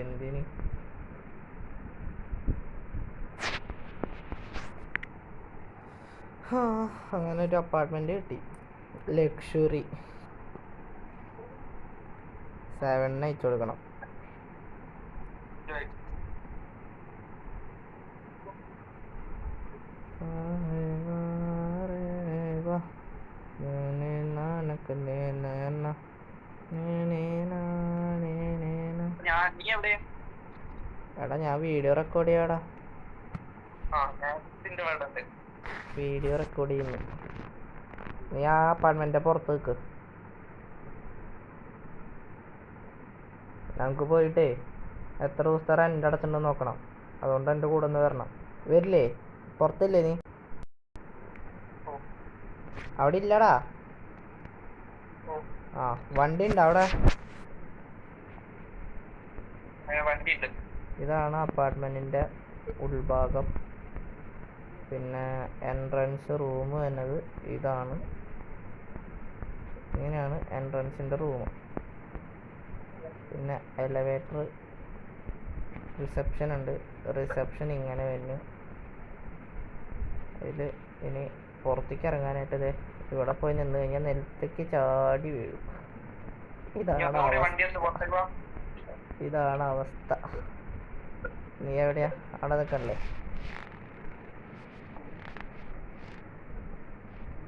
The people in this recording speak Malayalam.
എന്തിന് അങ്ങനെ ഒരു അപ്പാർട്ട്മെന്റ് കിട്ടി. ലക്ഷറി 7 അയച്ചു കൊടുക്കണം. എടാ ഞാൻ വീഡിയോ റെക്കോർഡ് ചെയ്യാടാ. വീഡിയോ റെക്കോർഡ് ചെയ്യുന്നു. നീ ആ അപ്പാർട്ട്മെന്റിന്റെ പുറത്ത് നിൽക്ക്. നമുക്ക് പോയിട്ടേ എത്ര ദിവസത്തെ റെന്റ് അടച്ചിട്ടുണ്ടെന്ന് നോക്കണം. അതുകൊണ്ട് എൻ്റെ കൂടെ ഒന്ന് വരണം. വരില്ലേ? പുറത്തില്ലേ നീ? അവിടെ ഇല്ലടാ. ആ വണ്ടി ഉണ്ട് അവിടെ. ഇതാണ് അപ്പാർട്ട്മെന്റിന്റെ ഉൾഭാഗം. പിന്നെ എൻട്രൻസ് റൂം എന്നത് ഇതാണ്. ഇങ്ങനെയാണ് എൻട്രൻസിന്റെ റൂം. പിന്നെ എലവേറ്റർ, റിസപ്ഷൻ ഉണ്ട്. റിസപ്ഷൻ ഇങ്ങനെ വരുന്നു. ഇതിൽ ഇനി പുറത്തേക്ക് ഇറങ്ങാനായിട്ട് ഇവിടെ പോയി നിന്ന് കഴിഞ്ഞാൽ നിലത്തേക്ക് ചാടി വീഴും. ഇതാണ് അവസ്ഥ. നീ എവിടെയാ? അവിടെ നിൽക്കണല്ലേ?